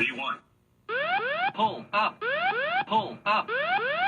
V1. Pull up, pull up,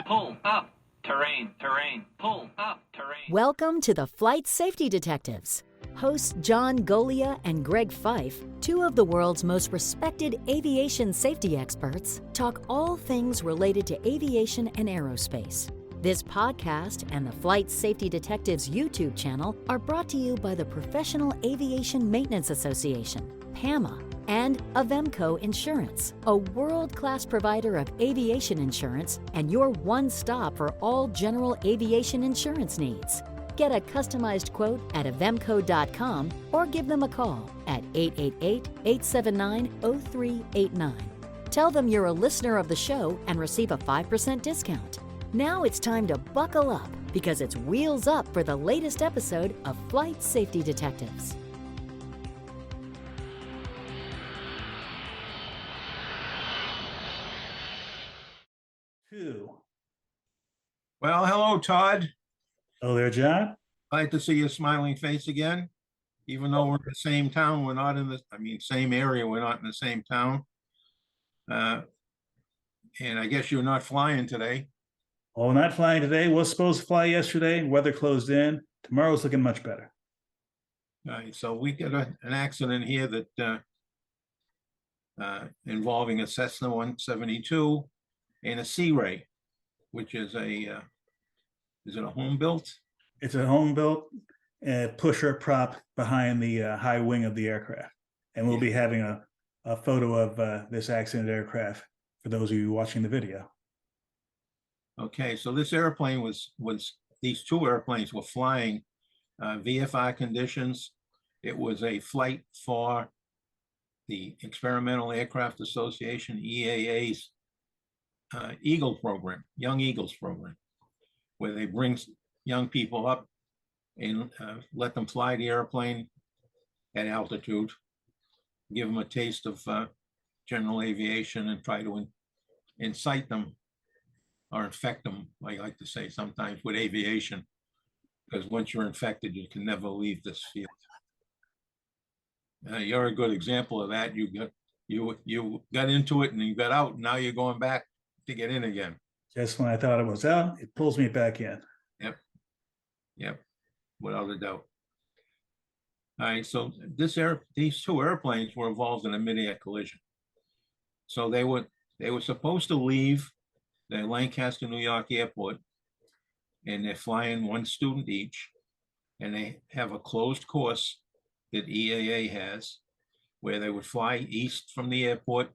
pull up. Terrain, terrain, pull up, terrain. Welcome to the Flight Safety Detectives. Hosts John Golia and Greg Fife, two of the world's most respected aviation safety experts, talk all things related to aviation and aerospace. This podcast and the Flight Safety Detectives YouTube channel are brought to you by the Professional Aviation Maintenance Association, PAMA, and Avemco Insurance, a world-class provider of aviation insurance and your one-stop for all general aviation insurance needs. Get a customized quote at avemco.com or give them a call at 888-879-0389. Tell them you're a listener of the show and receive a 5% discount. Now it's time to buckle up because it's wheels up for the latest episode of Flight Safety Detectives. Well, hello, Todd. Hello there, John. Glad to see your smiling face again. Even though we're in the same town, we're not in the, same area, we're not in the same town. And I guess you're not flying today. Oh, not flying today. Was supposed to fly yesterday. Weather closed in. Tomorrow's looking much better. All right, so we got an accident here that involving a Cessna 172 and a Searey, which is a is it a home built? It's a home built pusher prop behind the high wing of the aircraft. And we'll be having a photo of this accident aircraft for those of you watching the video. Okay, so this airplane was these two airplanes were flying VFR conditions. It was a flight for the Experimental Aircraft Association, EAA's Eagle program, Young Eagles program, where they bring young people up and let them fly the airplane at altitude, give them a taste of general aviation and try to incite them or infect them, I like to say sometimes, with aviation, because once you're infected, you can never leave this field. You're a good example of that. You got into it and you got out, and now you're going back to get in again. Just when I thought it was out, it pulls me back in. Yep, without a doubt. All right, so these two airplanes were involved in a mid-air collision. So they were supposed to leave the Lancaster, New York airport, and they're flying one student each, and they have a closed course that EAA has, where they would fly east from the airport,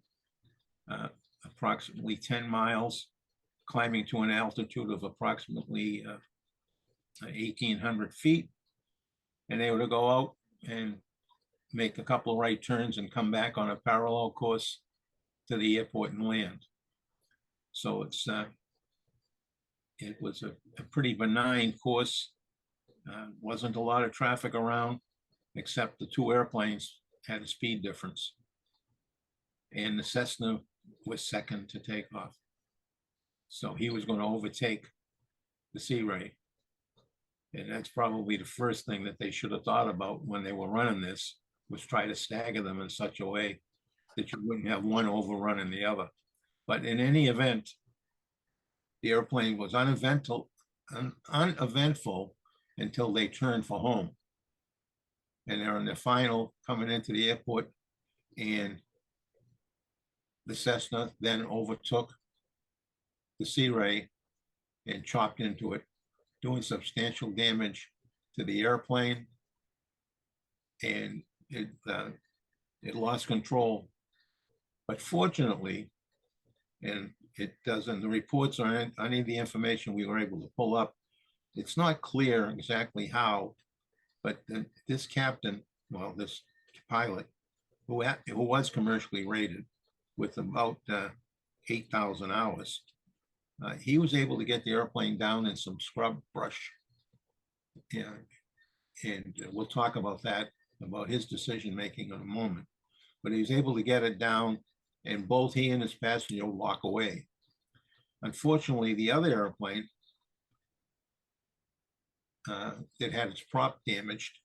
approximately 10 miles, climbing to an altitude of approximately 1,800 feet. And they were to go out and make a couple of right turns and come back on a parallel course to the airport and land. So it was a pretty benign course. Wasn't a lot of traffic around, except the two airplanes had a speed difference. And the Cessna was second to take off. So he was going to overtake the Searey. And that's probably the first thing that they should have thought about when they were running this, was try to stagger them in such a way that you wouldn't have one overrunning the other. But in any event, the airplane was uneventful until they turned for home. And they're in the final coming into the airport, and the Cessna then overtook the Searey and chopped into it, doing substantial damage to the airplane, and it lost control. But fortunately, and it doesn't, the reports or any of the information we were able to pull up, it's not clear exactly how, but this captain, well, this pilot, who was commercially rated with about 8,000 hours, he was able to get the airplane down in some scrub brush. Yeah, and we'll talk about that, about his decision making in a moment. But he was able to get it down, and both he and his passenger walk away. Unfortunately, the other airplane that had its prop damaged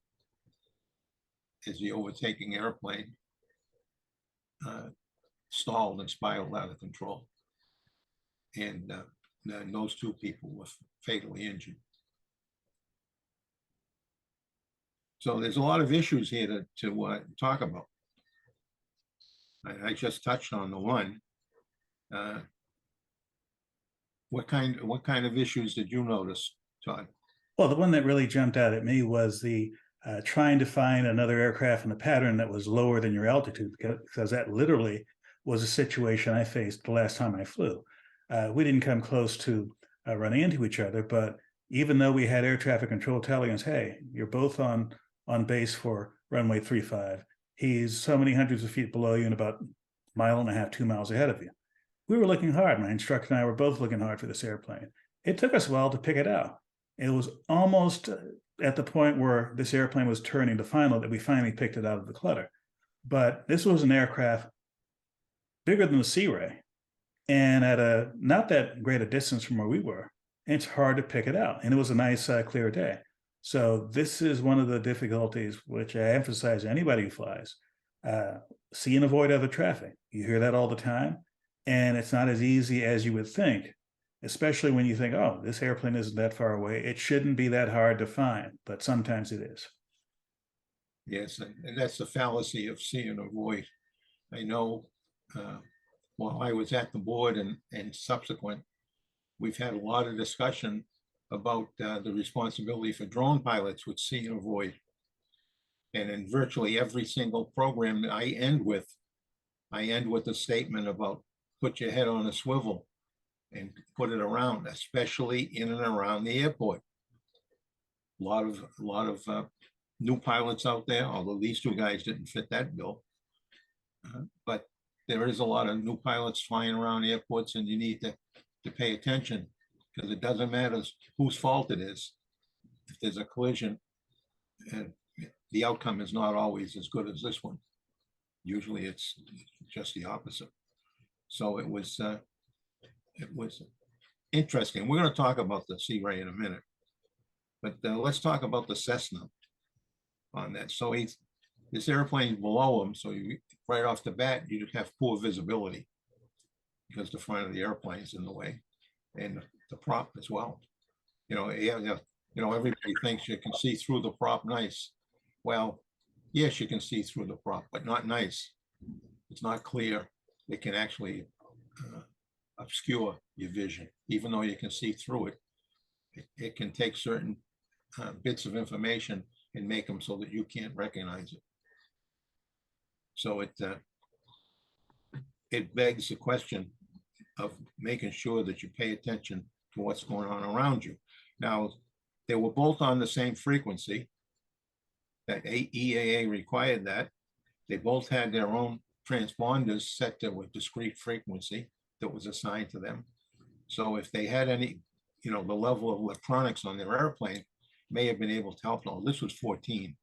is the overtaking airplane. stalled and spiraled out of control. And then those two people were fatally injured. So there's a lot of issues here to talk about. I just touched on the one. What kind of issues did you notice, Todd? Well, the one that really jumped out at me was the trying to find another aircraft in a pattern that was lower than your altitude, because that literally was a situation I faced the last time I flew. We didn't come close to running into each other, but even though we had air traffic control telling us, hey, you're both on base for runway 35, he's so many hundreds of feet below you and about a mile and a half, 2 miles ahead of you. We were looking hard. My instructor and I were both looking hard for this airplane. It took us a while to pick it out. It was almost at the point where this airplane was turning to final that we finally picked it out of the clutter. But this was an aircraft bigger than the Searey and at a not that great a distance from where we were. And it's hard to pick it out. And it was a nice, clear day. So this is one of the difficulties, which I emphasize to anybody who flies. See and avoid other traffic. You hear that all the time. And it's not as easy as you would think, especially when you think, oh, this airplane isn't that far away. It shouldn't be that hard to find, but sometimes it is. Yes, and that's the fallacy of see and avoid. I know while I was at the board and subsequent, we've had a lot of discussion about the responsibility for drone pilots with see and avoid. And in virtually every single program that I end with a statement about put your head on a swivel and put it around, especially in and around the airport. A lot of new pilots out there, although these two guys didn't fit that bill. But there is a lot of new pilots flying around airports, and you need to pay attention, because it doesn't matter whose fault it is. If there's a collision, the outcome is not always as good as this one. Usually it's just the opposite. So it was interesting. We're going to talk about the Searey in a minute, but let's talk about the Cessna on that. So this airplane below him, so right off the bat, you have poor visibility because the front of the airplane is in the way, and the prop as well. Everybody thinks you can see through the prop nice. Well, yes, you can see through the prop, but not nice. It's not clear. It can actually obscure your vision. Even though you can see through it, it can take certain bits of information and make them so that you can't recognize it. So it begs the question of making sure that you pay attention to what's going on around you. Now, they were both on the same frequency. That EAA required that. They both had their own transponders set to a discrete frequency that was assigned to them. So if they had any, the level of electronics on their airplane may have been able to help them. This was 14.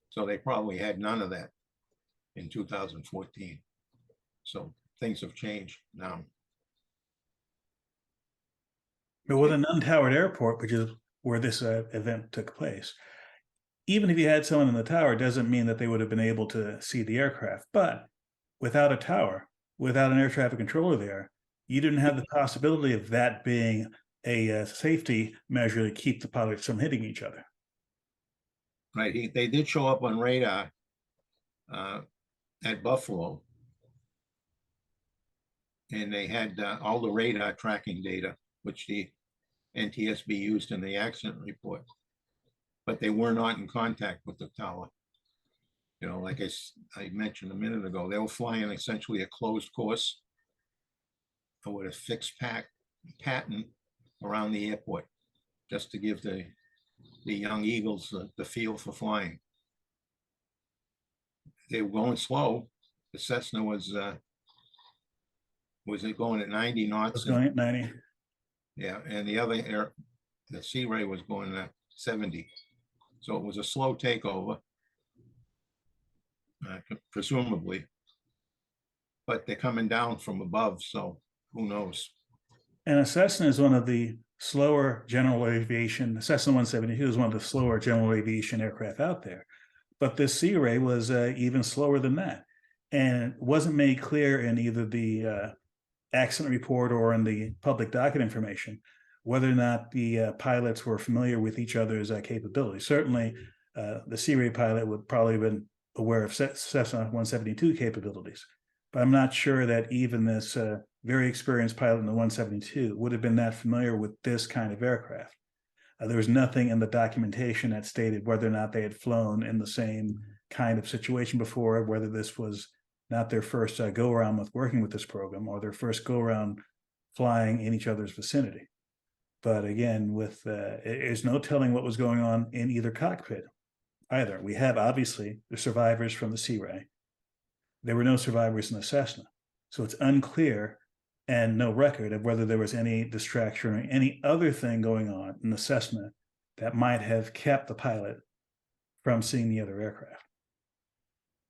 So they probably had none of that in 2014. So things have changed now. But with an untowered airport, which is where this event took place, even if you had someone in the tower, doesn't mean that they would have been able to see the aircraft. But without a tower, without an air traffic controller there, you didn't have the possibility of that being a safety measure to keep the pilots from hitting each other. Right. They did show up on radar at Buffalo, and they had all the radar tracking data, which the NTSB used in the accident report, but they were not in contact with the tower. Like I mentioned a minute ago, they were flying essentially a closed course with a fixed pattern around the airport, just to give the young eagles the feel for flying. They were going slow. The Cessna was it going at 90 knots? It was going at 90. Yeah, and the Searey was going at 70. So it was a slow takeover, presumably, but they're coming down from above, so who knows? And a Cessna is one of the slower general aviation. The Cessna 172 is one of the slower general aviation aircraft out there. But this Searey was even slower than that. And it wasn't made clear in either the accident report or in the public docket information whether or not the pilots were familiar with each other's capabilities. Certainly, the Searey pilot would probably have been aware of Cessna 172 capabilities, but I'm not sure that even this very experienced pilot in the 172 would have been that familiar with this kind of aircraft. There was nothing in the documentation that stated whether or not they had flown in the same kind of situation before, whether this was not their first go around with working with this program or their first go around flying in each other's vicinity. But again, with there's no telling what was going on in either cockpit either. We have obviously the survivors from the Searey. There were no survivors in the Cessna. So it's unclear and no record of whether there was any distraction or any other thing going on in the Cessna that might have kept the pilot from seeing the other aircraft.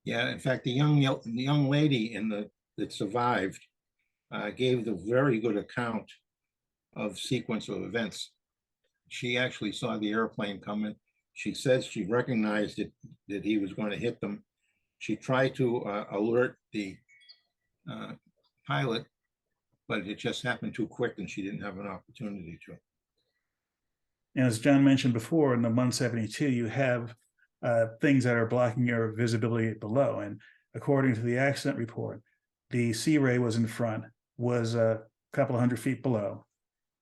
Yeah, in fact, the young lady that survived gave the very good account of sequence of events. She actually saw the airplane coming. She says she recognized it, that he was going to hit them. She tried to alert the pilot, but it just happened too quick and she didn't have an opportunity to. And as John mentioned before, in the 172, you have things that are blocking your visibility below. And according to the accident report, the Searey was in front, was a couple of 100 feet below,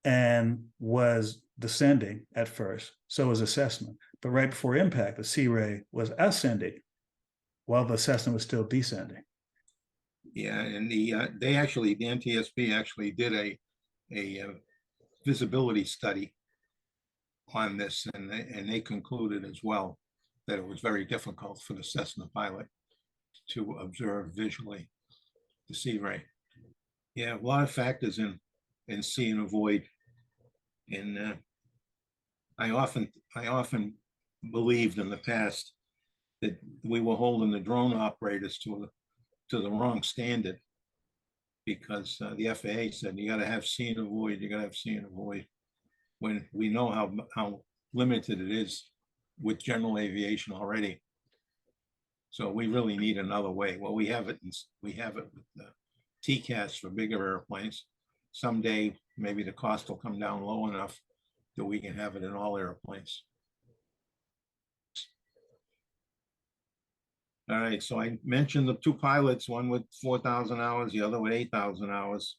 and was descending at first. So was a Cessna. But right before impact, the Searey was ascending while the Cessna was still descending. Yeah, and the NTSB actually did a visibility study on this, and they concluded as well that it was very difficult for the Cessna pilot to observe visually the Searey. Yeah, a lot of factors in see and avoid, and I often believed in the past that we were holding the drone operators to the wrong standard, because the FAA said you got to have see and avoid, you got to have see and avoid, when we know how limited it is with general aviation already. So we really need another way. Well, we have it with the TCAS for bigger airplanes. Someday maybe the cost will come down low enough that we can have it in all airplanes. All right, so I mentioned the two pilots, one with 4,000 hours, the other with 8,000 hours.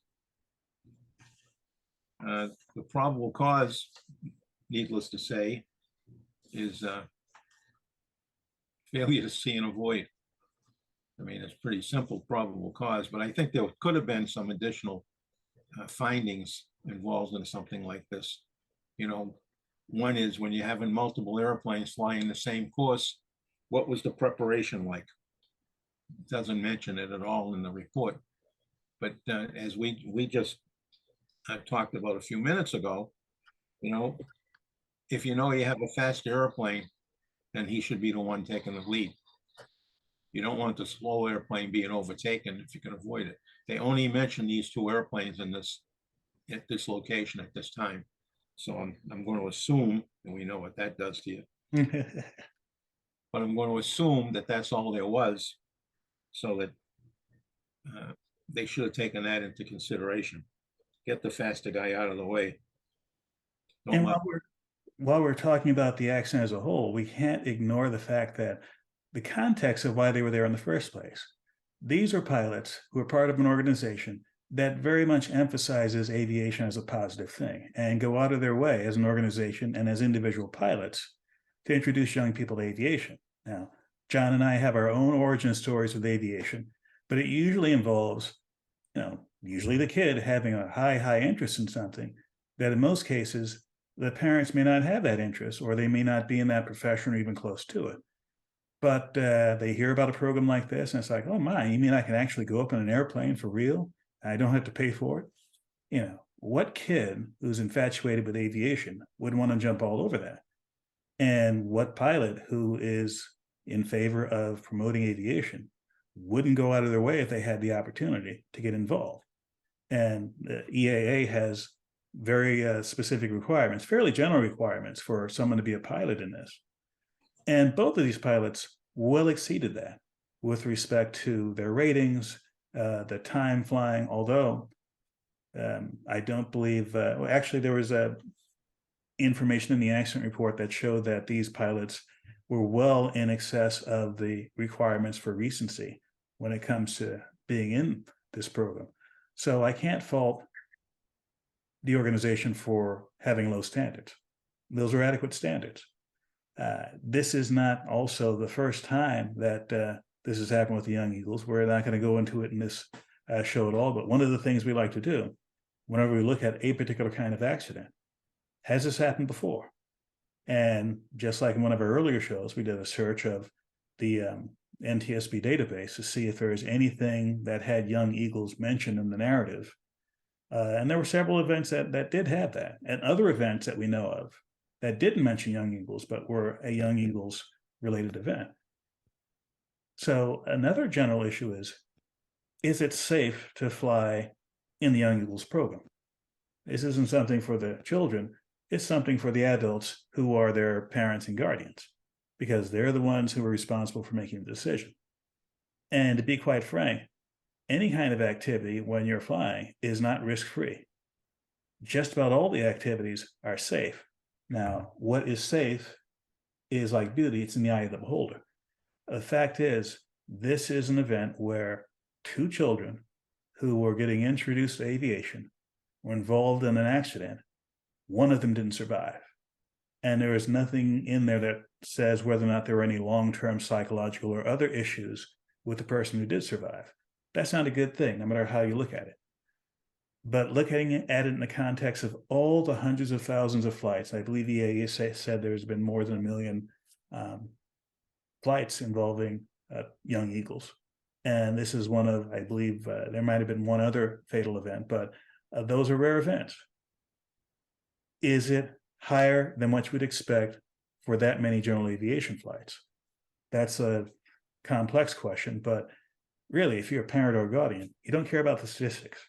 The probable cause, needless to say, is failure to see and avoid. I mean, it's pretty simple probable cause, but I think there could have been some additional findings involved in something like this. You know, one is when you're having multiple airplanes flying the same course, what was the preparation like? It doesn't mention it at all in the report. But as we just talked about a few minutes ago, you know, if you know you have a fast airplane, then he should be the one taking the lead. You don't want the slow airplane being overtaken if you can avoid it. They only mention these two airplanes in at this location at this time. So I'm going to assume, and we know what that does to you, but I'm going to assume that that's all there was, so that they should have taken that into consideration. Get the faster guy out of the way. And while we're talking about the accident as a whole, we can't ignore the fact that the context of why they were there in the first place. These are pilots who are part of an organization that very much emphasizes aviation as a positive thing and go out of their way as an organization and as individual pilots to introduce young people to aviation. Now, John and I have our own origin stories with aviation, but it usually involves, usually the kid having a high interest in something that in most cases, the parents may not have that interest, or they may not be in that profession or even close to it. But they hear about a program like this, and it's like, oh my, you mean I can actually go up in an airplane for real? I don't have to pay for it? What kid who's infatuated with aviation would want to jump all over that? And what pilot who is in favor of promoting aviation wouldn't go out of their way if they had the opportunity to get involved? And the EAA has very specific requirements, fairly general requirements for someone to be a pilot in this. And both of these pilots well exceeded that. with respect to their ratings, the time flying, although I don't believe, well, actually there was information in the accident report that showed that these pilots were well in excess of the requirements for recency when it comes to being in this program. So I can't fault the organization for having low standards. Those are adequate standards. This is not also the first time that this has happened with the Young Eagles. We're not going to go into it in this show at all, but one of the things we like to do whenever we look at a particular kind of accident, has this happened before? And just like in one of our earlier shows, we did a search of the NTSB database to see if there is anything that had Young Eagles mentioned in the narrative. And there were several events that did have that, and other events that we know of that didn't mention Young Eagles, but were a Young Eagles related event. So another general issue is it safe to fly in the Young Eagles program? This isn't something for the children, it's something for the adults who are their parents and guardians, because they're the ones who are responsible for making the decision. And to be quite frank, any kind of activity when you're flying is not risk-free. Just about all the activities are safe. Now, what is safe is like beauty, it's in the eye of the beholder. The fact is, this is an event where two children who were getting introduced to aviation were involved in an accident. One of them didn't survive. And there is nothing in there that says whether or not there were any long-term psychological or other issues with the person who did survive. That's not a good thing, no matter how you look at it. But looking at it in the context of all the hundreds of thousands of flights, I believe EAA said there's been more than 1 million flights involving Young Eagles. And this is one of, I believe, there might have been one other fatal event, but those are rare events. Is it higher than what you would expect for that many general aviation flights? That's a complex question, but really, if you're a parent or a guardian, you don't care about the statistics.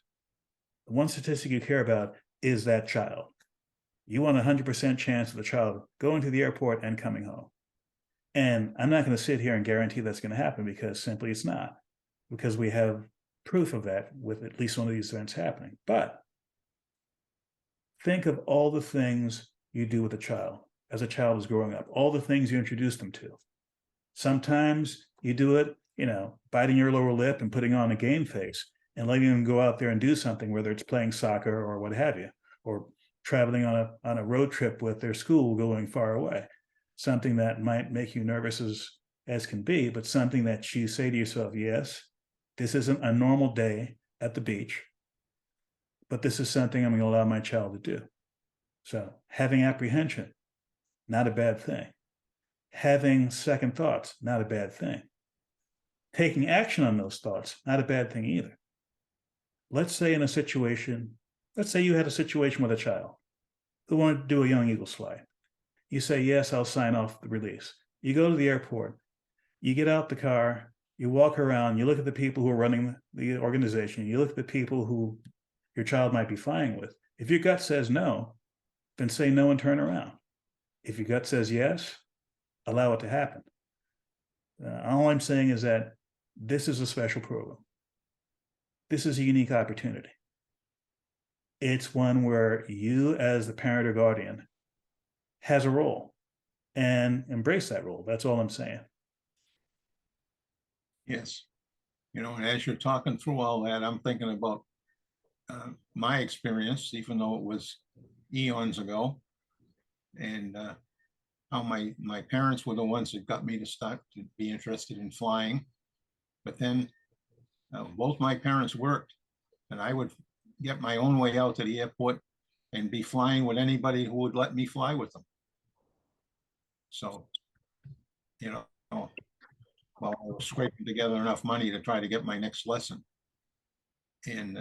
The one statistic you care about is that child. You want a 100% chance of the child going to the airport and coming home. And I'm not going to sit here and guarantee that's going to happen, because simply it's not, because we have proof of that with at least one of these events happening. But think of all the things you do with a child as a child is growing up, all the things you introduce them to. Sometimes you do it, biting your lower lip and putting on a game face and letting them go out there and do something, whether it's playing soccer or what have you, or traveling on a road trip with their school going far away. Something that might make you nervous as can be, but something that you say to yourself, yes, this isn't a normal day at the beach, but this is something I'm going to allow my child to do. So having apprehension, not a bad thing. Having second thoughts, not a bad thing. Taking action on those thoughts, not a bad thing either. Let's say you had a situation with a child who wanted to do a Young Eagles flight. You say, yes, I'll sign off the release. You go to the airport, you get out the car, you walk around, you look at the people who are running the organization, you look at the people who your child might be flying with. If your gut says no, then say no and turn around. If your gut says yes, allow it to happen. All I'm saying is that this is a special program. This is a unique opportunity. It's one where you, as the parent or guardian, has a role, and embrace that role. That's all I'm saying. Yes. And as you're talking through all that, I'm thinking about my experience, even though it was eons ago, and how my parents were the ones that got me to start to be interested in flying. But then both my parents worked, and I would get my own way out to the airport and be flying with anybody who would let me fly with them. So, while I was scraping together enough money to try to get my next lesson. And,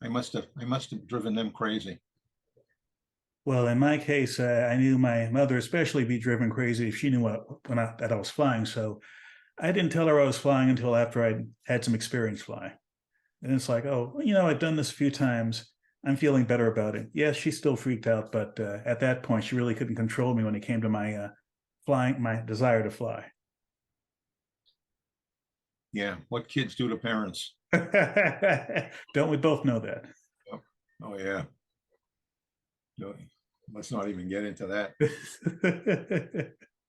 I must have driven them crazy. Well, in my case, I knew my mother especially be driven crazy if she knew that I was flying. So I didn't tell her I was flying until after I'd had some experience flying. And it's like, oh, I've done this a few times. I'm feeling better about it. Yes, she's still freaked out, but at that point, she really couldn't control me when it came to my flying, my desire to fly. Yeah, what kids do to parents. Don't we both know that? Oh, yeah. No, let's not even get into that.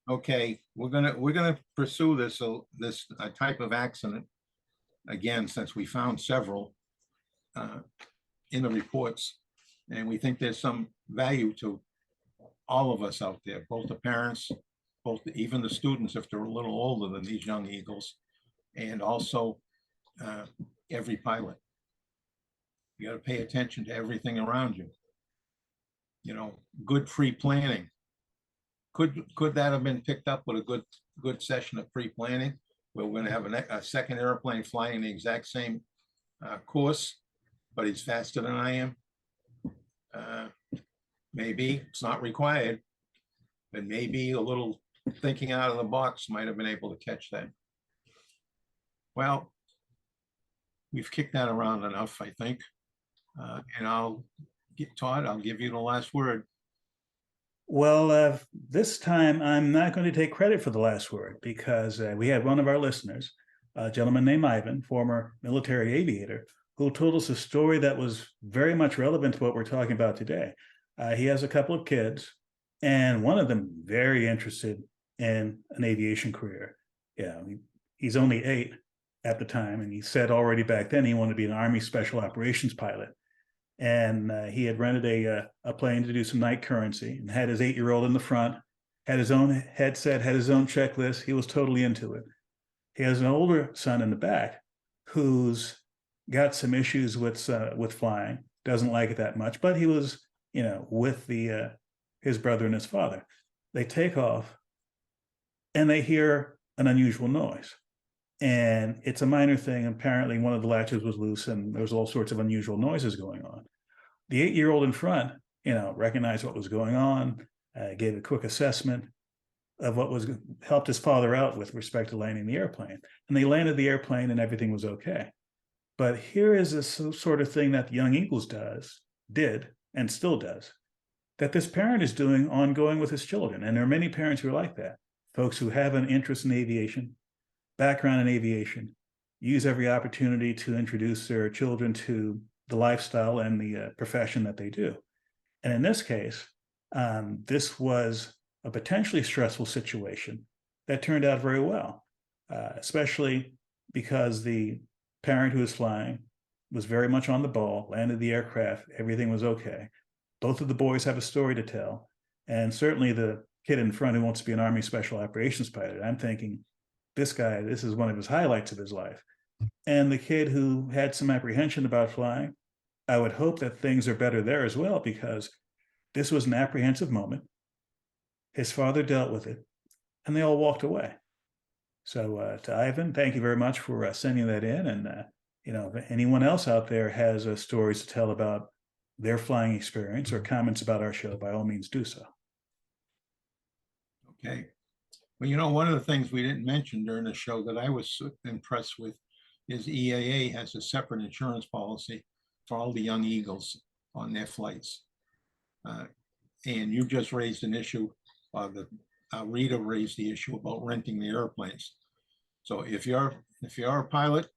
Okay, we're gonna pursue this type of accident again, since we found several in the reports, and we think there's some value to all of us out there, both the parents, even the students if they're a little older than these young eagles, and also every pilot. You got to pay attention to everything around you. You know, good pre-planning. Could that have been picked up with a good session of pre-planning, where we're going to have a second airplane flying the exact same course, but he's faster than I am? Maybe it's not required, but maybe a little thinking out of the box might have been able to catch that. Well, we've kicked that around enough, I think. And Todd, I'll give you the last word. Well, this time I'm not going to take credit for the last word, because we had one of our listeners, a gentleman named Ivan, former military aviator, who told us a story that was very much relevant to what we're talking about today. He has a couple of kids, and one of them very interested in an aviation career. Yeah, he's only 8 at the time, and he said already back then he wanted to be an Army Special Operations pilot. And he had rented a plane to do some night currency, and had his 8-year-old in the front, had his own headset, had his own checklist. He was totally into it. He has an older son in the back who's got some issues with flying, doesn't like it that much, but he was, with his brother and his father. They take off and they hear an unusual noise. And it's a minor thing. Apparently one of the latches was loose and there was all sorts of unusual noises going on. The 8-year-old in front, recognized what was going on, gave a quick assessment of what helped his father out with respect to landing the airplane. And they landed the airplane and everything was okay. But here is this sort of thing that the Young Eagles did, and still does, that this parent is doing ongoing with his children. And there are many parents who are like that. Folks who have an interest in aviation, background in aviation, use every opportunity to introduce their children to the lifestyle and the profession that they do. And in this case, this was a potentially stressful situation that turned out very well, especially because the parent who was flying was very much on the ball, landed the aircraft, everything was okay. Both of the boys have a story to tell. And certainly the kid in front who wants to be an Army Special Operations pilot, I'm thinking, this guy, this is one of his highlights of his life. And the kid who had some apprehension about flying, I would hope that things are better there as well, because this was an apprehensive moment. His father dealt with it, and they all walked away. So to Ivan, thank you very much for sending that in. And, if anyone else out there has stories to tell about their flying experience or comments about our show, by all means do so. Okay. Well, one of the things we didn't mention during the show that I was impressed with is EAA has a separate insurance policy for all the Young Eagles on their flights. And you just raised an issue, Rita raised the issue about renting the airplanes. So if you're a pilot,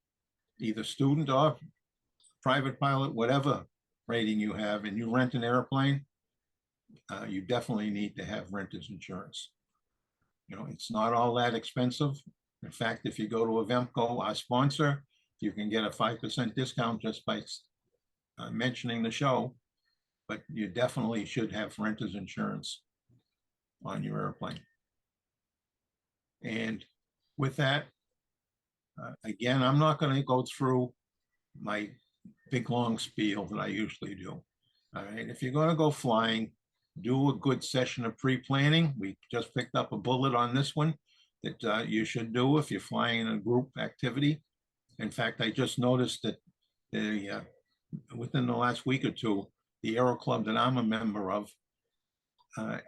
either student or private pilot, whatever rating you have, and you rent an airplane, you definitely need to have renter's insurance. It's not all that expensive. In fact, if you go to Avemco, our sponsor, you can get a 5% discount just by mentioning the show, but you definitely should have renter's insurance on your airplane. And with that, again, I'm not going to go through my big long spiel that I usually do. All right, if you're going to go flying, do a good session of pre-planning. We just picked up a bullet on this one that you should do if you're flying in a group activity. In fact, I just noticed that within the last week or two, the Aero Club that I'm a member of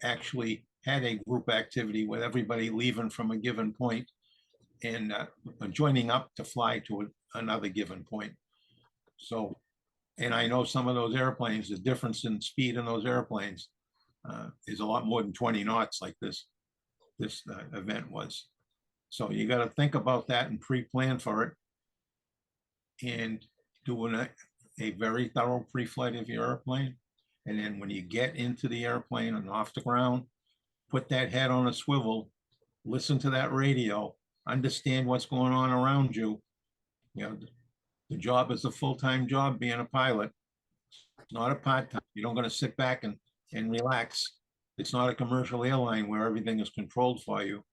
actually had a group activity with everybody leaving from a given point and joining up to fly to another given point. So, and I know some of those airplanes, the difference in speed in those airplanes is a lot more than 20 knots like this. this event was. So you got to think about that and pre-plan for it. And doing a very thorough pre-flight of your airplane. And then when you get into the airplane and off the ground, put that head on a swivel, listen to that radio, understand what's going on around you. You know, the job is a full-time job being a pilot. It's not a part-time. You don't going to sit back and relax. It's not a commercial airline where everything is controlled for you.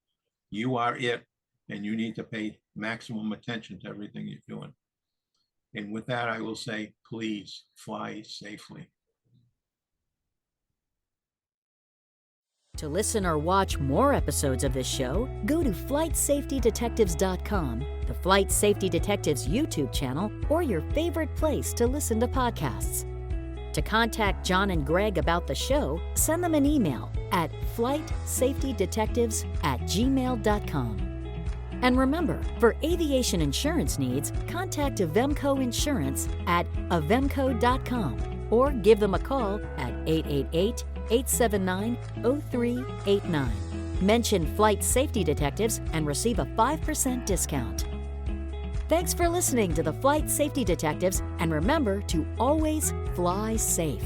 You are it, and you need to pay maximum attention to everything you're doing. And with that, I will say, please fly safely. To listen or watch more episodes of this show, go to flightsafetydetectives.com, the Flight Safety Detectives YouTube channel, or your favorite place to listen to podcasts. To contact John and Greg about the show, send them an email at flightsafetydetectives@gmail.com. And remember, for aviation insurance needs, contact Avemco Insurance at avemco.com or give them a call at 888-879-0389. Mention Flight Safety Detectives and receive a 5% discount. Thanks for listening to the Flight Safety Detectives, and remember to always fly safe.